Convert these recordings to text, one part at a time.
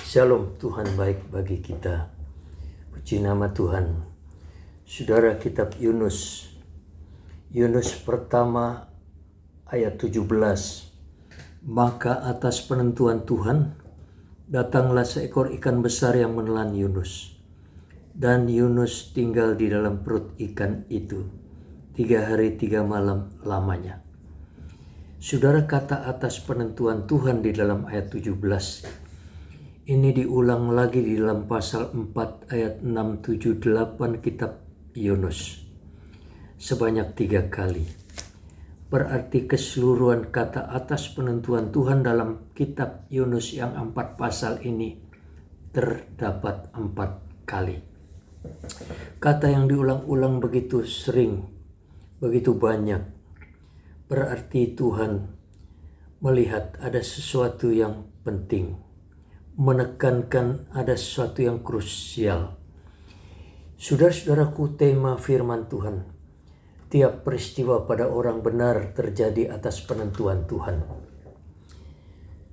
Shalom, Tuhan baik bagi kita. Puji nama Tuhan. Saudara, kitab Yunus pertama ayat 17. Maka atas penentuan Tuhan datanglah seekor ikan besar yang menelan Yunus. Dan Yunus tinggal di dalam perut ikan itu 3 hari 3 malam lamanya. Saudara, kata atas penentuan Tuhan di dalam ayat 17 ini diulang lagi di dalam pasal 4 ayat 6, 7, 8 kitab Yunus sebanyak 3 kali. Berarti keseluruhan kata atas penentuan Tuhan dalam kitab Yunus yang 4 pasal ini terdapat 4 kali. Kata yang diulang-ulang begitu sering, begitu banyak. Berarti Tuhan melihat ada sesuatu yang penting, menekankan ada sesuatu yang krusial. Saudara-saudaraku, tema firman Tuhan, tiap peristiwa pada orang benar terjadi atas penentuan Tuhan.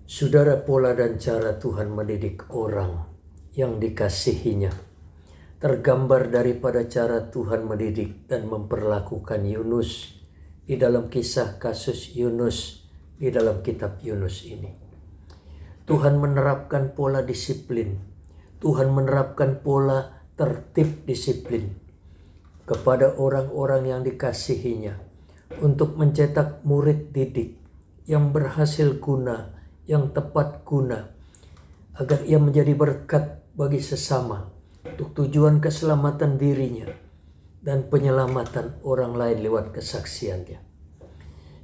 Saudara, pola dan cara Tuhan mendidik orang yang dikasihinya tergambar daripada cara Tuhan mendidik dan memperlakukan Yunus di dalam kisah kasus Yunus di dalam kitab Yunus ini. Tuhan menerapkan pola disiplin. Tuhan menerapkan pola tertib disiplin kepada orang-orang yang dikasihinya untuk mencetak murid didik yang berhasil guna, yang tepat guna, agar ia menjadi berkat bagi sesama untuk tujuan keselamatan dirinya dan penyelamatan orang lain lewat kesaksiannya.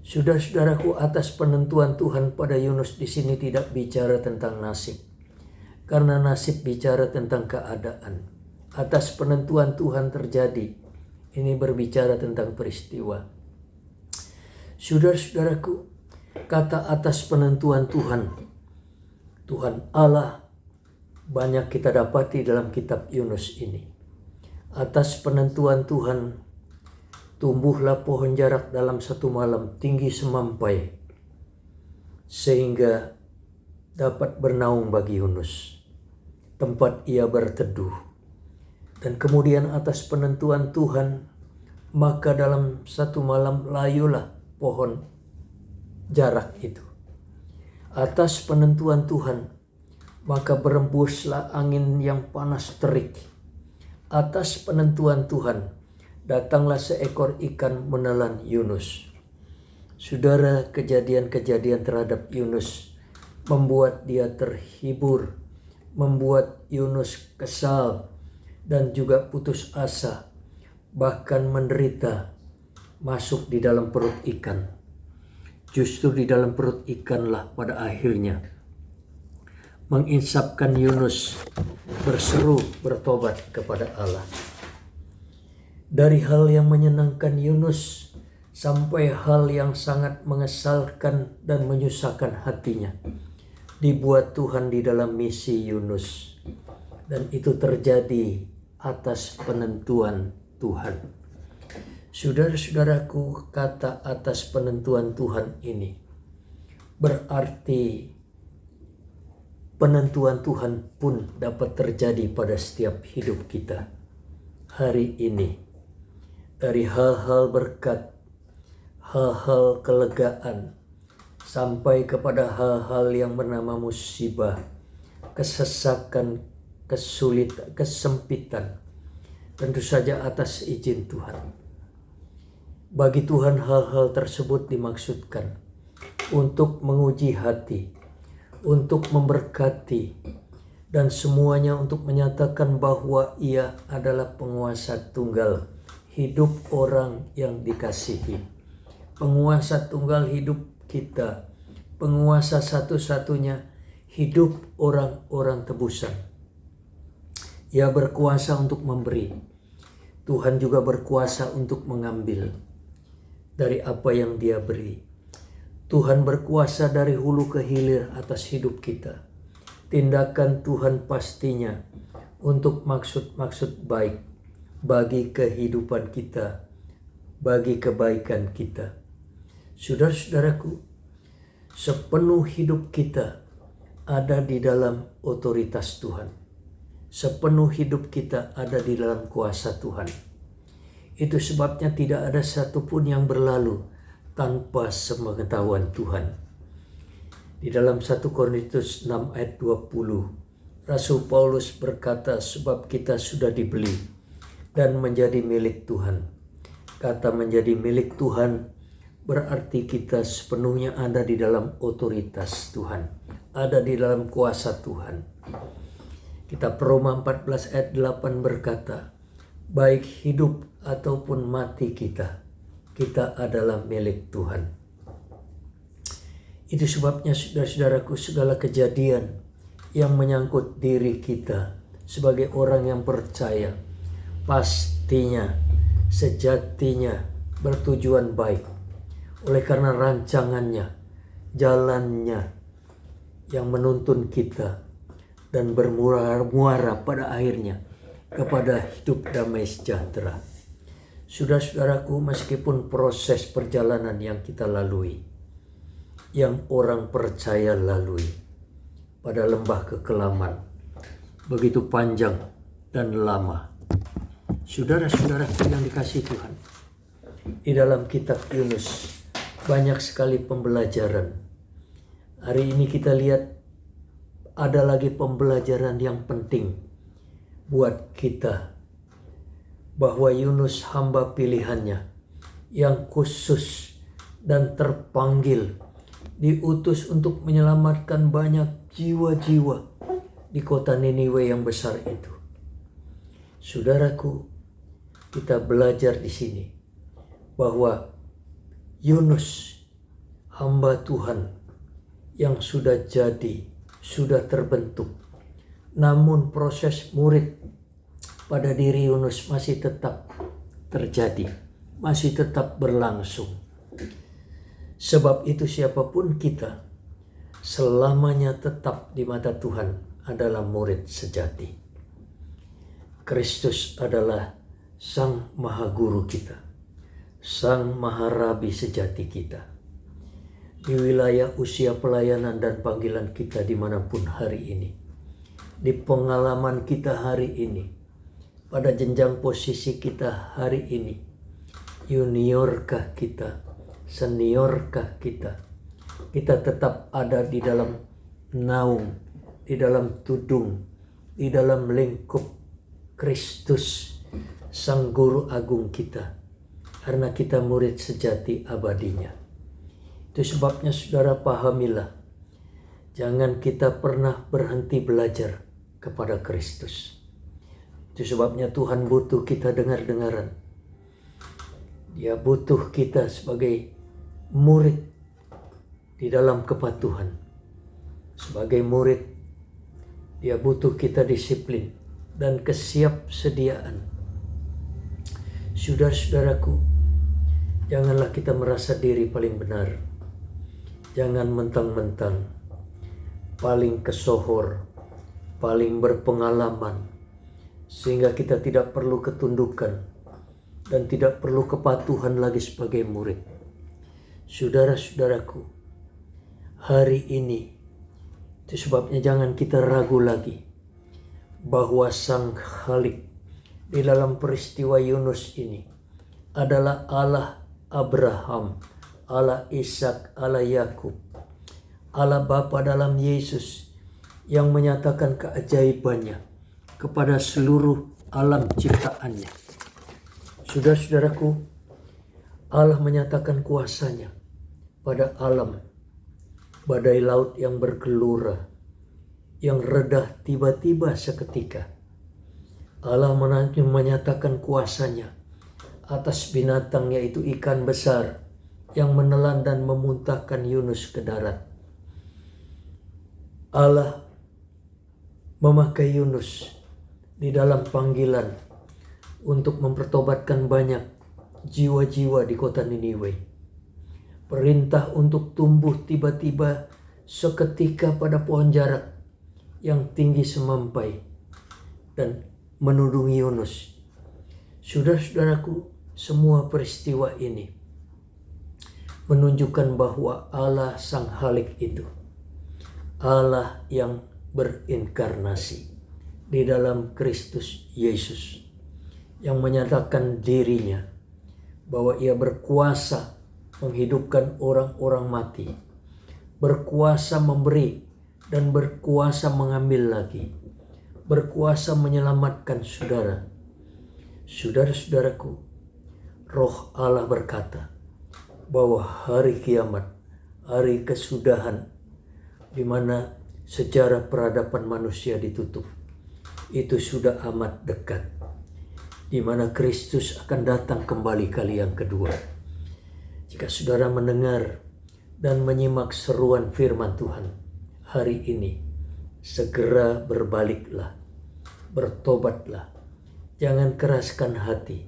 Saudara-saudaraku, atas penentuan Tuhan pada Yunus di sini tidak bicara tentang nasib, karena nasib bicara tentang keadaan. Atas penentuan Tuhan terjadi, ini berbicara tentang peristiwa. Saudara-saudaraku, kata atas penentuan Tuhan, Tuhan Allah, banyak kita dapati dalam kitab Yunus ini. Atas penentuan Tuhan, tumbuhlah pohon jarak dalam 1 malam tinggi semampai, sehingga dapat bernaung bagi Yunus, tempat ia berteduh. Dan kemudian atas penentuan Tuhan, maka dalam 1 malam layulah pohon jarak itu. Atas penentuan Tuhan, maka berembuslah angin yang panas terik. Atas penentuan Tuhan, datanglah seekor ikan menelan Yunus. Saudara, kejadian-kejadian terhadap Yunus membuat dia terhibur, membuat Yunus kesal dan juga putus asa, bahkan menderita masuk di dalam perut ikan. Justru di dalam perut ikanlah pada akhirnya menginsapkan Yunus berseru bertobat kepada Allah. Dari hal yang menyenangkan Yunus sampai hal yang sangat mengesalkan dan menyusahkan hatinya dibuat Tuhan di dalam misi Yunus, dan itu terjadi atas penentuan Tuhan. Saudara-saudaraku, kata atas penentuan Tuhan ini berarti penentuan Tuhan pun dapat terjadi pada setiap hidup kita hari ini. Dari hal-hal berkat, hal-hal kelegaan, sampai kepada hal-hal yang bernama musibah, kesesakan, kesulitan, kesempitan, tentu saja atas izin Tuhan. Bagi Tuhan hal-hal tersebut dimaksudkan untuk menguji hati, untuk memberkati, dan semuanya untuk menyatakan bahwa Ia adalah penguasa tunggal hidup orang yang dikasihi, penguasa tunggal hidup kita, penguasa satu-satunya hidup orang-orang tebusan. Ia berkuasa untuk memberi. Tuhan juga berkuasa untuk mengambil dari apa yang Dia beri. Tuhan berkuasa dari hulu ke hilir atas hidup kita. Tindakan Tuhan pastinya untuk maksud-maksud baik bagi kehidupan kita, bagi kebaikan kita. Saudara-saudaraku, sepenuh hidup kita ada di dalam otoritas Tuhan. Sepenuh hidup kita ada di dalam kuasa Tuhan. Itu sebabnya tidak ada satupun yang berlalu tanpa sepengetahuan Tuhan. Di dalam 1 Korintus 6 ayat 20, Rasul Paulus berkata, sebab kita sudah dibeli dan menjadi milik Tuhan. Kata menjadi milik Tuhan berarti kita sepenuhnya ada di dalam otoritas Tuhan, ada di dalam kuasa Tuhan. Kitab Roma 14 ayat 8 berkata, baik hidup ataupun mati kita adalah milik Tuhan. Itu sebabnya saudara-saudaraku, segala kejadian yang menyangkut diri kita sebagai orang yang percaya, pastinya, sejatinya bertujuan baik. Oleh karena rancangannya, jalannya yang menuntun kita dan bermuara pada akhirnya kepada hidup damai sejahtera. Saudara-saudaraku, meskipun proses perjalanan yang kita lalui, yang orang percaya lalui pada lembah kekelaman, begitu panjang dan lama. Saudara-saudaraku yang dikasihi Tuhan, di dalam kitab Yunus banyak sekali pembelajaran. Hari ini kita lihat ada lagi pembelajaran yang penting buat kita, bahwa Yunus hamba pilihannya yang khusus dan terpanggil, diutus untuk menyelamatkan banyak jiwa-jiwa di kota Niniwe yang besar itu. Saudaraku, kita belajar di sini bahwa Yunus, hamba Tuhan yang sudah jadi, sudah terbentuk, namun proses murid pada diri Yunus masih tetap terjadi, masih tetap berlangsung. Sebab itu siapapun kita, selamanya tetap di mata Tuhan adalah murid sejati. Kristus adalah Sang Maha Guru kita, Sang Maharabi sejati kita. Di wilayah usia pelayanan dan panggilan kita dimanapun hari ini, di pengalaman kita hari ini, pada jenjang posisi kita hari ini, juniorkah kita, seniorkah kita tetap ada di dalam naung, di dalam tudung, di dalam lingkup Kristus, Sang Guru Agung kita, karena kita murid sejati abadinya. Itu sebabnya saudara pahamilah, jangan kita pernah berhenti belajar kepada Kristus. Itu sebabnya Tuhan butuh kita dengar-dengaran. Dia butuh kita sebagai murid di dalam kepatuhan. Sebagai murid, dia butuh kita disiplin dan kesiapsediaan. Saudara-saudaraku, janganlah kita merasa diri paling benar. Jangan mentang-mentang paling kesohor, paling berpengalaman, sehingga kita tidak perlu ketundukan dan tidak perlu kepatuhan lagi sebagai murid. Saudara-saudaraku, hari ini itu sebabnya jangan kita ragu lagi bahwa Sang Khalik di dalam peristiwa Yunus ini adalah Allah Abraham, Allah Ishak, Allah Yakub, Allah Bapa dalam Yesus yang menyatakan keajaibannya kepada seluruh alam ciptaannya. Saudara-saudaraku, Allah menyatakan kuasanya pada alam, badai laut yang bergelora, yang redah tiba-tiba seketika. Allah menyatakan kuasanya atas binatang, yaitu ikan besar yang menelan dan memuntahkan Yunus ke darat. Allah memakai Yunus di dalam panggilan untuk mempertobatkan banyak jiwa-jiwa di kota Niniwe. Perintah untuk tumbuh tiba-tiba seketika pada pohon jarak yang tinggi semampai dan menudungi Yunus. Saudara-saudaraku, semua peristiwa ini menunjukkan bahwa Allah Sang Khalik itu Allah yang berinkarnasi di dalam Kristus Yesus, yang menyatakan dirinya bahwa ia berkuasa menghidupkan orang-orang mati, berkuasa memberi dan berkuasa mengambil lagi, berkuasa menyelamatkan saudara. Saudara-saudaraku, Roh Allah berkata bahwa hari kiamat, hari kesudahan, di mana sejarah peradaban manusia ditutup, itu sudah amat dekat, di mana Kristus akan datang kembali kali yang kedua. Jika saudara mendengar dan menyimak seruan firman Tuhan hari ini, segera berbaliklah, bertobatlah, jangan keraskan hati.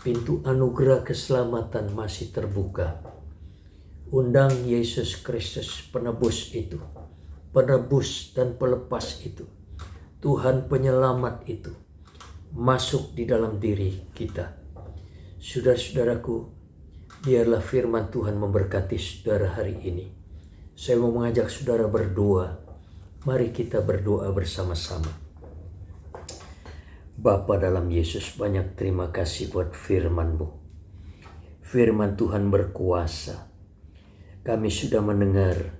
Pintu anugerah keselamatan masih terbuka. Undang Yesus Kristus, penebus itu, penebus dan pelepas itu, Tuhan penyelamat itu, masuk di dalam diri kita. Saudara-saudaraku, biarlah firman Tuhan memberkati saudara hari ini. Saya mau mengajak saudara berdoa. Mari kita berdoa bersama-sama. Bapa dalam Yesus, banyak terima kasih buat firman-Mu. Firman Tuhan berkuasa. Kami sudah mendengar.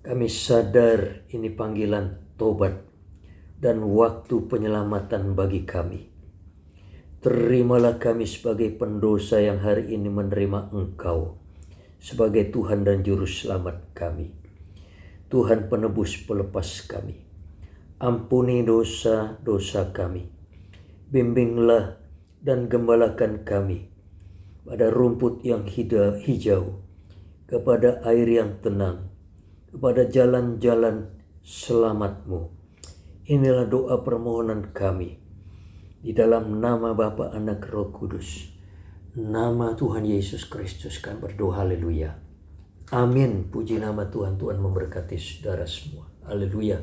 Kami sadar ini panggilan tobat dan waktu penyelamatan bagi kami. Terimalah kami sebagai pendosa yang hari ini menerima Engkau sebagai Tuhan dan Juru Selamat kami. Tuhan penebus pelepas kami. Ampuni dosa-dosa kami. Bimbinglah dan gembalakan kami pada rumput yang hijau, kepada air yang tenang, kepada jalan-jalan selamat-Mu. Inilah doa permohonan kami di dalam nama Bapa, Anak, Roh Kudus. Nama Tuhan Yesus Kristus kami berdoa, haleluya. Amin. Puji nama Tuhan. Tuhan memberkati saudara semua. Haleluya.